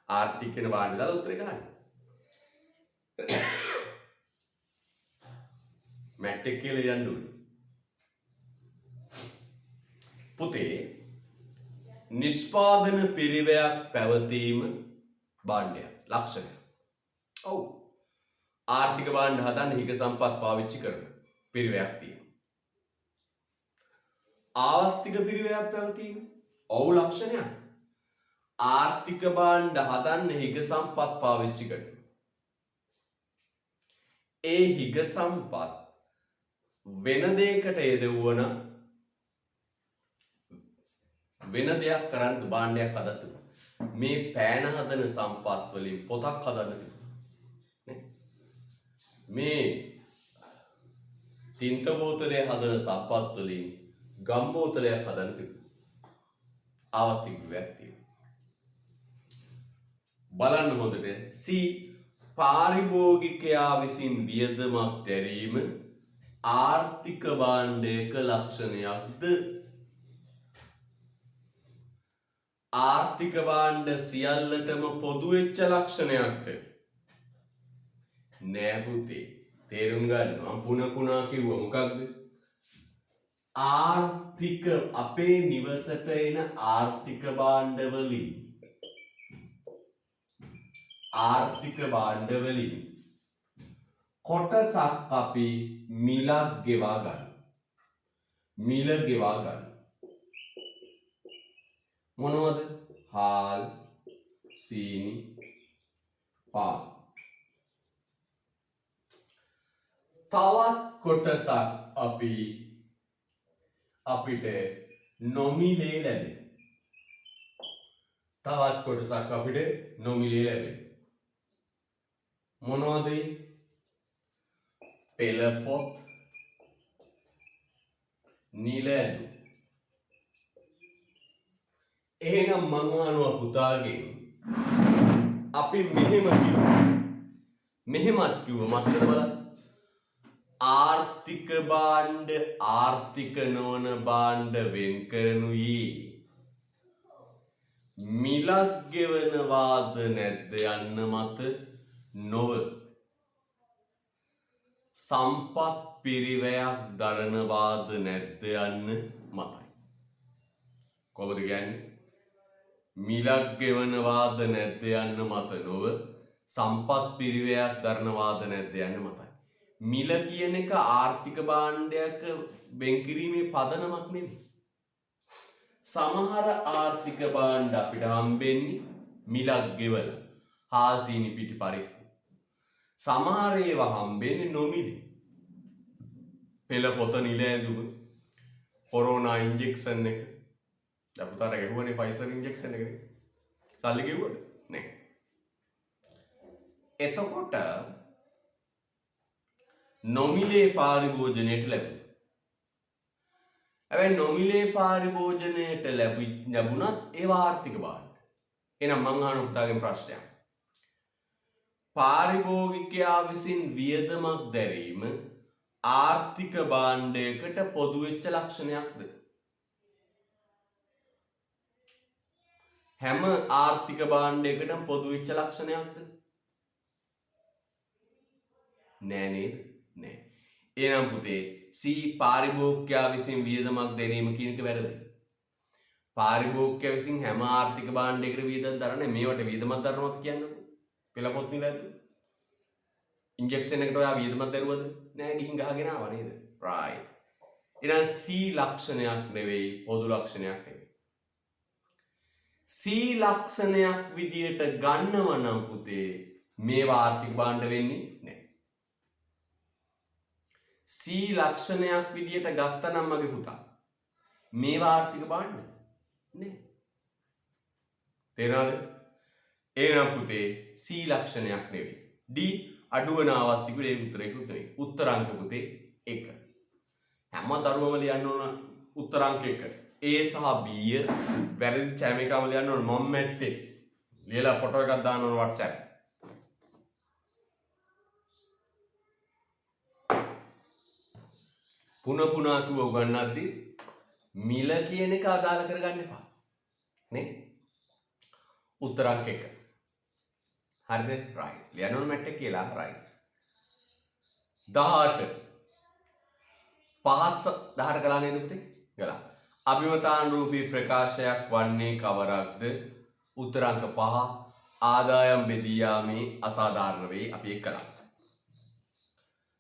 ආර්ථික කියන භාණ්ඩය දාලා උත්තරේ ගන්න. මැට්ටෙක් කියලා යන්න ඕනේ. පුතේ නිෂ්පාදන පිරිවැයක් පැවතීම භාණ්ඩයක් ලක්ෂණය. ඔව්. ආර්ථික භාණ්ඩ හදන්න හිග සම්පත් පාවිච්චි කරන පිරිවැයක් තියෙනවා. ආවස්තික පිරිවැයක් පැවතීම ඔව් ලක්ෂණයක්. ආර්ථික භාණ්ඩ හදන්න හිග සම්පත් පාවිච්චි කරනවා. ඒ හිග සම්පත් වෙන දෙයකට යෙදුවන වෙන දෙයක් කරන්න භාණ්ඩයක් හදන්න. මේ පෑන හදන සම්පත් වලින් පොතක් හදන්න තිබුණා. මේ තින්ත බෝතලය හදන සම්පත් වලින් ගම් බෝතලයක් හදන්න තිබුණා. ආවස්තික විවයක් තියෙනවා. බලන්න හොඳට පාරිභෝගිකයා විසින් වියදමක් දැරීම ආර්ථික භාණ්ඩයක ලක්ෂණයක්ද? ආර්ථික භාණ්ඩ සියල්ලටම පොදු වෙච්ච ලක්ෂණයක්ද? නෑ පුතේ. තේරුම් ගන්න. මම පුනා කිව්වා මොකක්ද? ආර්ථික අපේ නිවසට එන ආර්ථික භාණ්ඩ වලින් කොටසක් අපි මිලක් ගෙවා ගන්න. මිල ගෙවා ගන්න. මොනවද? හාල්, සීනි, පාන්. තවත් කොටසක් අපිට නොමිලේ ලැබෙන. තවත් කොටසක් අපිට නොමිලේ ලැබෙන. මොනවද? පෙළ පොත්, නිල ඇඳුම්. එහෙනම් මං අහනවා පුතාගෙන් අපි මෙහෙමත් කිව්ව මතකද බලන්න? ආර්ථික භාණ්ඩ ආර්ථික නොවන භාණ්ඩ වෙන් කරනුයි. මිලක් ගෙවනවාද නැද්ද යන්න මත නොව සම්පත් පිරිවැයක් දරනවාද නැද්ද යන්න මතයි. කොහොමද කියන්නේ? මිලක් ගෙවනවාද නැද්ද යන්න මත නොව සම්පත් පිරිවැයක් දරනවාද නැද්ද යන්න මතයි. මිල කියන එක ආර්ථික භාණ්ඩයක වෙන් කිරීමේ පදනමක් නෙවෙයි. සමහර ආර්ථික භාණ්ඩ අපිට හම්බෙන්නේ මිලක් ගෙවලා හාසීනි පිටි පරිප්පු. සමහර ඒවා හම්බෙන්නේ නොමිලේ. පෙළ පොත නිල ඇඳුම කොරෝනා ඉන්ජෙක්ෂන් එක දැන් පුතාට ගෙවුවනේ ෆයිසර් ඉන්ජෙක්ෂන් එකනේ. සල්ලි ගෙවුවද? නෑ. එතකොට නොමිලේ පාරිභෝජනයට ලැබුණා. හැබැයි නොමිලේ පාරිභෝජනයට ලැබුණත් ඒවා ආර්ථික භාණ්ඩ. එහෙනම් මං අහන පුතාගෙන් ප්‍රශ්නයක්. පාරිභෝගිකයා විසින් වියදමක් දැරීම ආර්ථික භාණ්ඩයකට පොදු වෙච්ච ලක්ෂණයක්ද? හැම ආර්ථික භාණ්ඩයකටම පොදු වෙච්ච ලක්ෂණයක්ද? නෑ නේද? නෑ. එහෙනම් පුතේ C පාරිභෝගිකයා විසින් වියදමක් දැරීම කියන එක වැරදි. පාරිභෝගිකයා විසින් හැම ආර්ථික භාණ්ඩයකට වියදම් දරන්නේ මේවට වියදමක් දරනවා කියන්නේ. පෙළ පොත් නිල ඇතුළේ. ඉන්ජෙක්ෂන් එකට ඔයා වියදමක් දරුවද? නෑ ගිහින් ගහගෙන ආවා නේද? right. එහෙනම් C ලක්ෂණයක් නෙවෙයි පොදු ලක්ෂණයක් නෙවෙයි. C ලක්ෂණයක් විදියට ගන්නව නම් පුතේ මේවා ආර්ථික භාණ්ඩ වෙන්නේ නෑ. C ලක්ෂණයක් විදියට ගත්තනම් මගේ පුතා මේවා ආර්ථික භාණ්ඩ නෑ. තේරෙනවද? එහෙනම් පුතේ C ලක්ෂණයක් නෙවෙයි. D අඩුවන අවස්ථිකුවේ ඒ උත්තරේකුත් නෙවෙයි. උත්තරාංක පුතේ 1. හැම දරුවම ලියන්න ඕන උත්තරාංක 1. A සහ B වැරදි හැම එකම ලියන්න ඕන මම මැට්ටේ. ලියලා ෆොටෝ එකක් දාන්න ඕන WhatsApp. පුනා කිව්ව උගන්නද්දි මිල කියන එක අදාළ කරගන්න එපා. නේ? උත්තරාංක 1. හරිද? right. ලියන්න ඕන මැට්ටේ කියලා right. 18 පහත් 18 කළා නේද පුතේ? කළා. අභිමතානුරූපී ප්‍රකාශයක් වන්නේ කවරක්ද? උත්තරාංක 5 ආදායම් බෙදී යාමේ අසාධාරණ වේ. අපි ඒක කළා.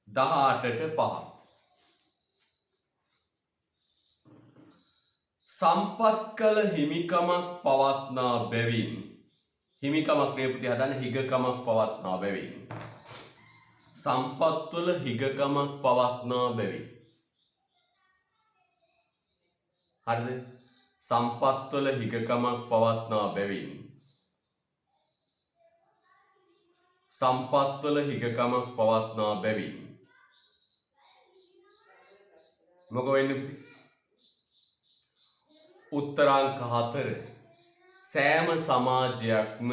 18ට 5 සම්පත් කළ හිමිකමක් පවත්නා බැවින් හිමිකමක් නේ පුතේ හදන්න හිගකමක් පවත්නා බැවින් සම්පත්වල හිගකමක් පවත්නා බැවින් හරිද? සම්පත්වල හිගකමක් පවත්නා බැවින් සම්පත්වල හිගකමක් පවත්නා බැවින් මොකෝ වෙන්නේ පුතේ? උත්තරාංක 4 සෑම සමාජයක්ම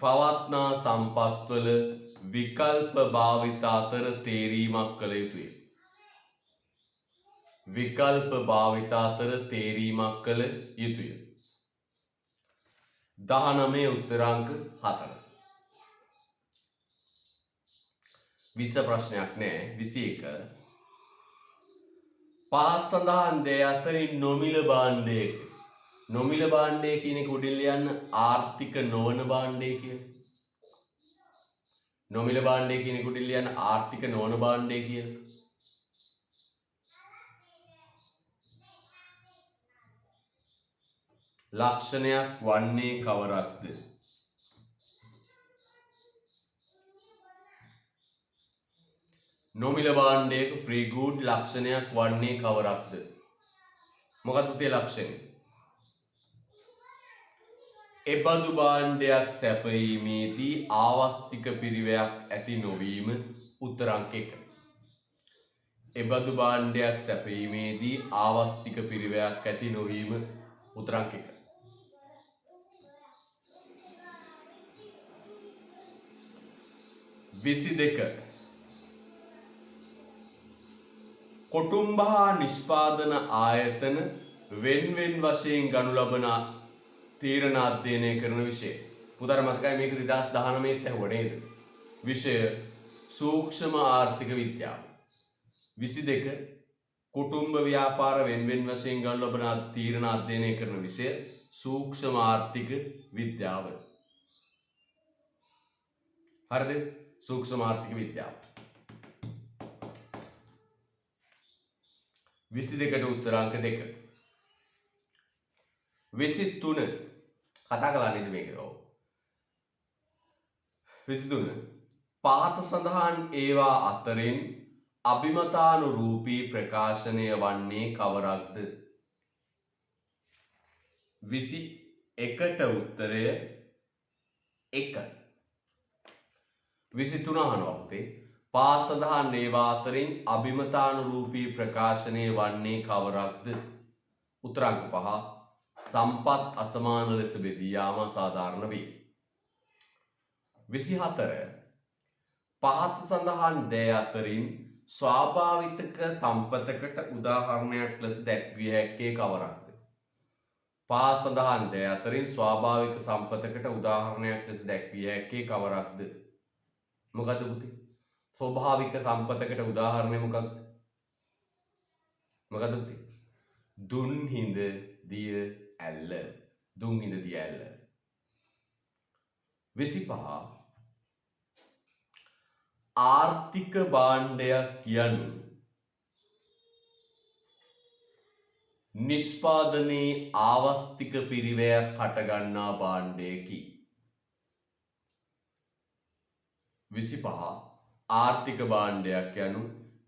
පවත්නා සම්පත්වල විකල්ප භාවිත අතර තේරීමක් කළ යුතුය. විකල්ප භාවිත අතර තේරීමක් කළ යුතුය. 19 උත්තරාංක 4. 20 ප්‍රශ්නයක් නෑ 21 පහත් සඳහන් දේ අතරින් නොමිල භාණ්ඩයක නොමිල භාණ්ඩය කියන එක උඩින් ලියන්න ආර්ථික නොවන භාණ්ඩය කියලා. නොමිල භාණ්ඩය කියන එක උඩින් ලියන්න ආර්ථික නොවන භාණ්ඩය කියලා. ලක්ෂණයක් වන්නේ කවරක්ද? නොමිල භාණ්ඩයක ෆ්‍රී ගුඩ් ලක්ෂණයක් වන්නේ කවරක්ද? මොකක්ද පුතේ ලක්ෂණය? එබඳු භාණ්ඩයක් සැපයීමේදී ආවස්තික පිරිවැයක් ඇති නොවීම උත්තරාංක 1. එබඳු භාණ්ඩයක් සැපයීමේදී ආවස්තික පිරිවැයක් ඇති නොවීම උත්තරාංක 1. 22 කොටුම්බ හා නිෂ්පාදන ආයතන වෙන් වෙන් වශයෙන් ගනු ලබන තීරණ අධ්‍යයනය කරන විෂය. පුතාට මතකයි මේක 2019 ඇහුවා නේද? විෂය සූක්ෂම ආර්ථික විද්‍යාව. 22 කුටුම්බ ව්‍යාපාර වෙන වශයෙන් ගනු ලබන තීරණ අධ්‍යයනය කරන විෂය සූක්ෂම ආර්ථික විද්‍යාව. හරිද? සූක්ෂම ආර්ථික විද්‍යාව. 22ට උත්තර අංක 2. 23 කතා කළා නේද මේක? ඔව්. 23 පාත සඳහන් ඒවා අතරින් අභිමතානුරූපී ප්‍රකාශනය වන්නේ කවරක්ද? 21ට උත්තරය 1. 23 අහනවා පුතේ. පා සඳහන් ඒවා අතරින් අභිමතානුරූපී ප්‍රකාශනය වන්නේ කවරක්ද? උත්තර අංක 5. සම්පත් අසමාන ලෙස බෙදී යාම සාධාරණ වේ. 24 පහත සඳහන් දෑ අතරින් ස්වාභාවික සම්පතකට උදාහරණයක් ලෙස දැක්විය හැක්කේ කවරක්ද? පා සඳහන් දෑ අතරින් ස්වාභාවික සම්පතකට උදාහරණයක් ලෙස දැක්විය හැක්කේ කවරක්ද? මොකද්ද පුතේ? ස්වභාවික සම්පතකට උදාහරණය මොකක්ද? මොකද්ද පුතේ? දුන් හිඳ දිය ඇල්ල. දුන් හිඳ දිය ඇල්ල. 25 ආර්ථික භාණ්ඩයක් යනු නිෂ්පාදනයේ ආවස්තික පිරිවැයක් හටගන්නා භාණ්ඩයකි. 25 ආර්ථික භාණ්ඩයක් යනු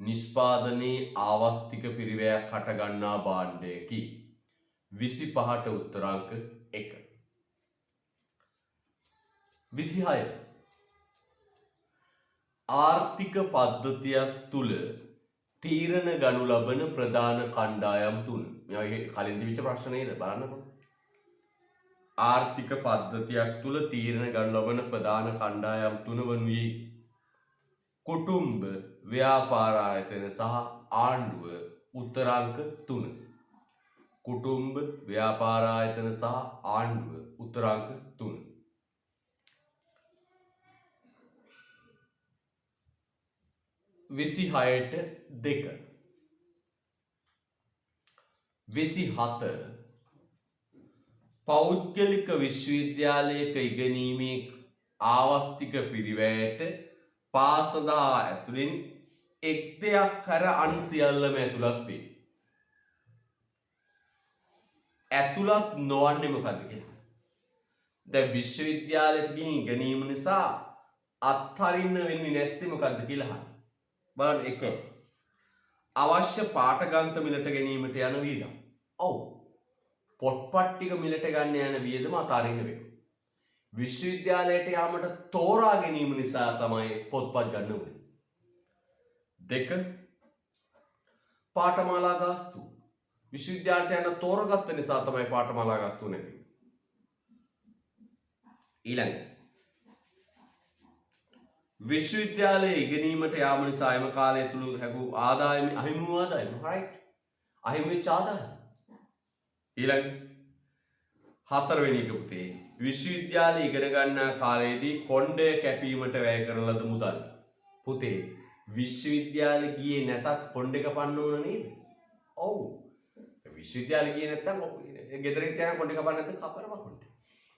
නිෂ්පාදනයේ ආවස්තික පිරිවැයක් හටගන්නා භාණ්ඩයකි. 25ට උත්තර අංක 1. 26 ආර්ථික පද්ධතියක් තුල තීරණ ගනු ලබන ප්‍රධාන කණ්ඩායම් තුන. මේ කලින් දිවිච්ච ප්‍රශ්න නේද? බලන්නකො. ආර්ථික පද්ධතියක් තුල තීරණ ගනු ලබන ප්‍රධාන කණ්ඩායම් තුන වනුයේ කුටුම්බ, ව්‍යාපාර ආයතන සහ ආණ්ඩුව. උත්තර අංක 3. කුටුම්බ, ව්‍යාපාර ආයතන සහ ආණ්ඩුව. උත්තර අංක 3. 26ට 2. 27 පෞද්ගලික විශ්වවිද්‍යාලයක ඉගෙනීමේ ආවස්තික පිරිවැයට පා සඳහා ඇතුළින් එක් දෙයක් කර අන් සියල්ලම ඇතුළත් වේ. ඇතුළත් නොවන්නේ මොකද්ද කියලා? දැන් විශ්වවිද්‍යාලයට ගිහින් ඉගෙනීම නිසා අත්හරින්න වෙන්නේ නැත්තේ මොකද්ද කියලා අහන්න. බලන්න 1. අවශ්‍ය පාඨග්‍රන්ථ මිලට ගැනීමට යන වියදම්. ඔව්. පොත්පත් ටික මිලට ගන්න යන වියදම අතාරින්න වෙනවා. විශ්වවිද්‍යාලයට යාමට තෝරා ගැනීම නිසා තමයි පොත්පත් ගන්න උනේ. 2. පාඨමාලා ගාස්තු. විශ්වවිද්‍යාලයට යන තෝරගත්ත නිසා තමයි පාඨමාලා ගාස්තු නැති. ඊළඟ විශ්වවිද්‍යාලයේ ඉගෙනීමට යාම නිසා එම කාලය තුල ලැබූ ආදායම අහිමි වූ ආදායම. right? අහිමි වෙච්ච ආදායම. ඊළඟ 4 වෙනි එක පුතේ විශ්වවිද්‍යාලයේ ඉගෙන ගන්නා කාලයේදී කොණ්ඩය කැපීමට වැය කරන ලද මුදල්. පුතේ විශ්වවිද්‍යාලේ ගියේ නැතත් කොණ්ඩේ කපන්න ඕන නේද? ඔව්. විශ්වවිද්‍යාලේ ගියේ නැත්නම් ගෙදරින් යන කොණ්ඩේ කපන්න නැත්නම් කපනවා කොණ්ඩේ.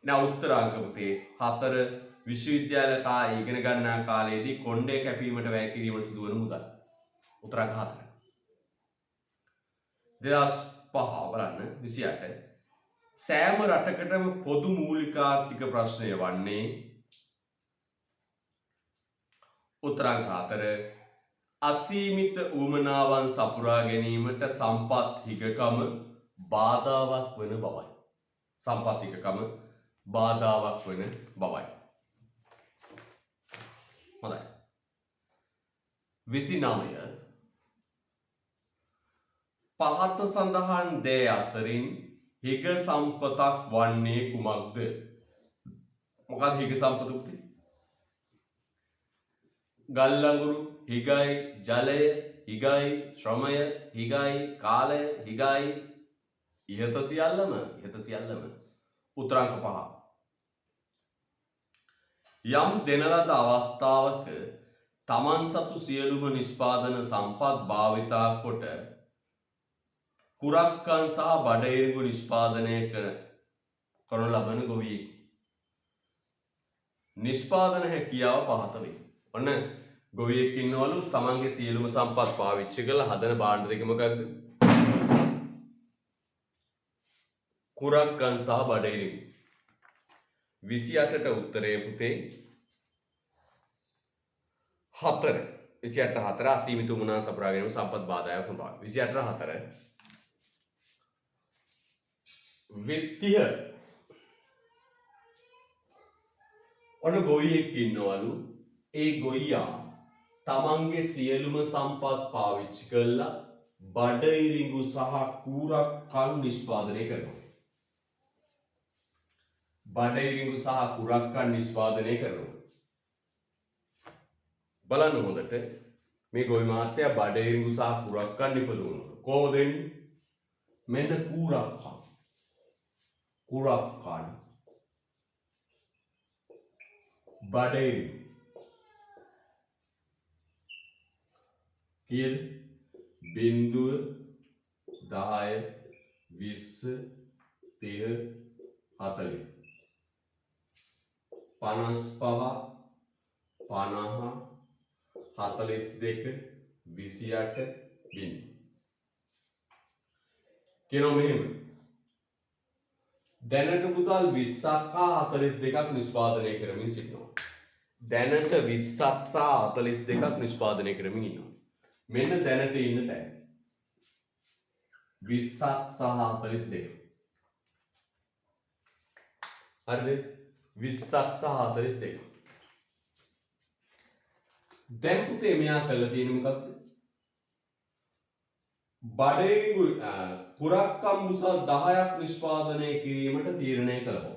එහෙනම් උත්තර අංක පුතේ 4 විශ්වවිද්‍යාල ඉගෙන ගන්නා කාලයේදී කොණ්ඩේ කැපීමට වැය කිරීමට සිදුවන මුදල්. උත්තර අංක 4. 2005 බලන්න 28 සෑම රටකටම පොදු මූලික ආර්ථික ප්‍රශ්නය වන්නේ උත්තර අංක 4 අසීමිත උවමනාවන් සපුරා ගැනීමට සම්පත් හිගකම බාධාවක් වන බවයි. සම්පත් හිගකම බාධාවක් වන බවයි. හොඳයි. 29 පහත සඳහන් දේ අතරින් හිග සම්පතක් වන්නේ කුමක්ද? මොකක්ද හිග සම්පත උත්තේ? ගල් අඟුරු හිගයි, ජලය හිගයි, ශ්‍රමය හිගයි, කාලය හිගයි, ඉහත සියල්ලම උත්තරාංක 5. යම් දෙන ලද අවස්ථාවක තමන් සතු සියලුම නිෂ්පාදන සම්පත් භාවිතා කොට කුරක්කන් සහ බඩඉරිඟු නිෂ්පාදනය කරනු ලබන ගොවියෙක්. නිෂ්පාදන හැකියාව පහත වේ. ඔන්න ගොවියෙක් ඉන්නවලු තමන්ගේ සියලුම සම්පත් පාවිච්චි කරලා හදන භාණ්ඩ දෙක මොකක්ද? කුරක්කන් සහ බඩඉරිඟු. 28ට උත්තරේ පුතේ 4. 28 අසීමිත උමනා සපුරා ගැනීම සම්පත් බාධායක් වුණා. 28 විත්තිය. ඔන්න ගොවියෙක් ඉන්නවලු. ඒ ගොයියා තමන්ගේ සියලුම සම්පත් පාවිච්චි කරලා බඩඉරිඟු සහ කුරක්කන් නිෂ්පාදනය කරනවා. බඩඉරිඟු සහ කුරක්කන් නිෂ්පාදනය කරනවා. බලන්න හොඳට මේ ගොවි මහත්තයා බඩඉරිඟු සහ කුරක්කන් නිපදවනවා. කොහොමද වෙන්නේ? මෙන්න කුරක්කන්. කුරක්කන්. බඩඉරිඟු. කීයද? 0 10 20 30 40 55 50 42 28 බිඳ. කියනවා මෙහෙම. දැනට පුතල් 20ක් හා 42ක් නිෂ්පාදනය කරමින් සිටිනවා. දැනට 20ක් සහ 42ක් නිෂ්පාදනය කරමින් ඉන්නවා. මෙන්න දැනට ඉන්න තැන. 20ක් සහ 42. හරිද? 20ක් සහ 42. දැන් පුතේ මෙයා කළා තියෙන මොකක්ද? බඩඉරිඟු කුරක්කන් මුසා 10ක් නිෂ්පාදනය කිරීමට තීරණය කළා.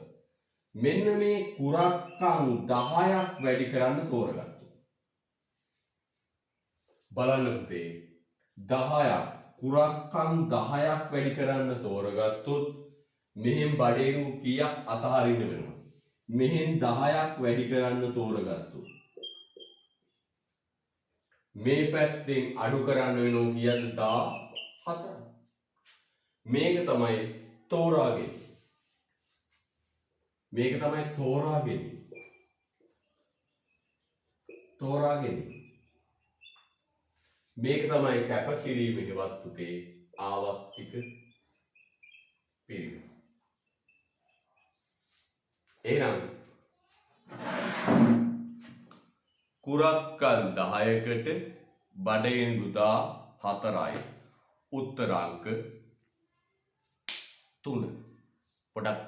මෙන්න මේ කුරක්කන් 10ක් වැඩි කරන්න තෝරගත්තා. බලන්න පුතේ 10ක් කුරක්කන් 10ක් වැඩි කරන්න තෝරගත්තොත් මෙහෙන් බඩඉරිඟු කීයක් අතහරින්න වෙනවද? මෙහෙන් 10ක් වැඩි කරන්න තෝරගත්තොත් මේ පැත්තෙන් අඩු කරන්න වෙනෝ කීයද? 14. මේක තමයි තෝරාගෙන. මේක තමයි තෝරාගෙන. තෝරාගෙන. මේක තමයි කැපකිරීම හෙවත් පුතේ ආවස්තික පිරිවෙන. එහෙනම් කුරක්කන් 10කට බඩඉරිඟු 14යි උත්තරාංක 3. පොඩක්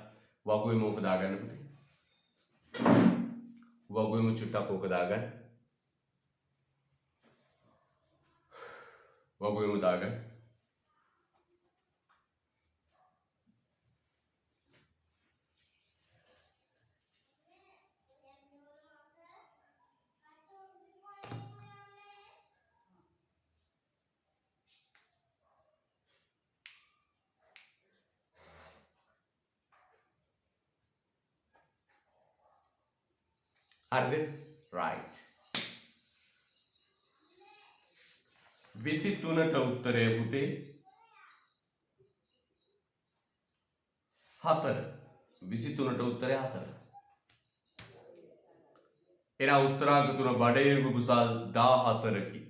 වගුවෙම ඕක දාගන්න පුතේ. වගුවෙම චුට්ටක් ඕක දාගන්න. වගුවෙම දාගන්න. හරිද? right. 23ට උත්තරය පුතේ 4. 23ට උත්තරය 4. එන උත්තරාංක 3 බඩඉරිඟු කුසල් 14කි.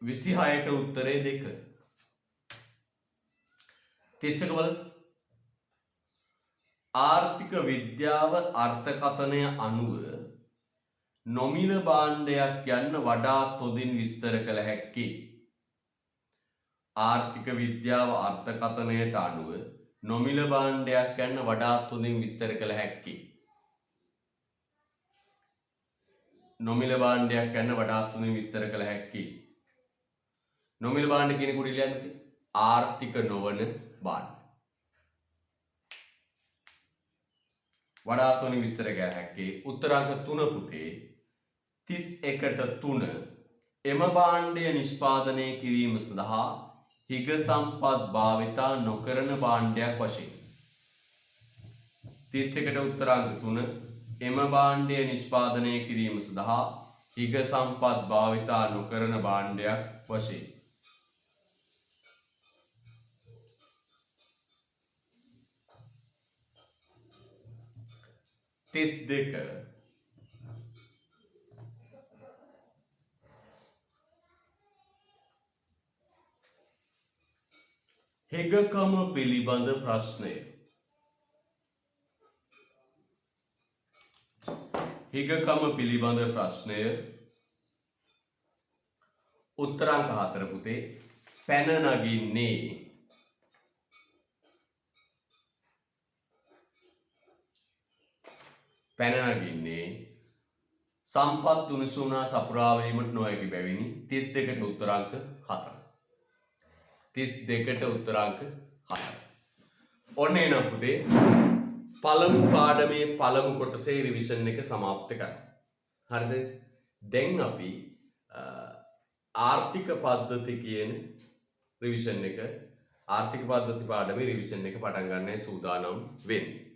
26ට උත්තරේ 2. 30ක බලන්න. ආර්ථික විද්‍යාව අර්ථකථනය අනුව නොමිල භාණ්ඩයක් යන්න වඩාත් හොඳින් විස්තර කළ හැක්කේ. ආර්ථික විද්‍යාව අර්ථකථනයට අනුව නොමිල භාණ්ඩයක් යන්න වඩාත් හොඳින් විස්තර කළ හැක්කේ. නොමිල භාණ්ඩයක් යන්න වඩාත් හොඳින් විස්තර කළ හැක්කේ. නොමිල භාණ්ඩ කියන කුඩිය ලියන්නේ ආර්ථික නොවන භාණ්ඩ. වඩාත් හොඳින් විස්තර කළ හැක්කේ. උත්තරාංක 3 පුතේ 31ට 3 එම භාණ්ඩය නිෂ්පාදනය කිරීම සඳහා හිග සම්පත් භාවිතා නොකරන භාණ්ඩයක් වශයෙන් 31ට උත්තරාංක 3 එම භාණ්ඩය නිෂ්පාදනය කිරීම සඳහා හිග සම්පත් භාවිතා නොකරන භාණ්ඩයක් වශයෙන් 32 හිගකම පිළිබඳ ප්‍රශ්නය. හිගකම පිළිබඳ ප්‍රශ්නය උත්තරාංක 4 පුතේ. පැන නගින්නේ සම්පත් උණුසුමනා සපුරා වීමට නොහැකි බැවිනි. 32ට උත්තරාංක 4. 32ට උත්තරාංක 4. ඔන්න එනවා පුතේ. පළමු පාඩමේ පළමු කොටසේ රිවිෂන් එක સમાપ્ત කරමු. හරිද? දැන් අපි ආර්ථික පද්ධති කියන රිවිෂන් එක ආර්ථික පද්ධති පාඩමේ රිවිෂන් එක පටන් ගන්නයි සූදානම් වෙන්නේ.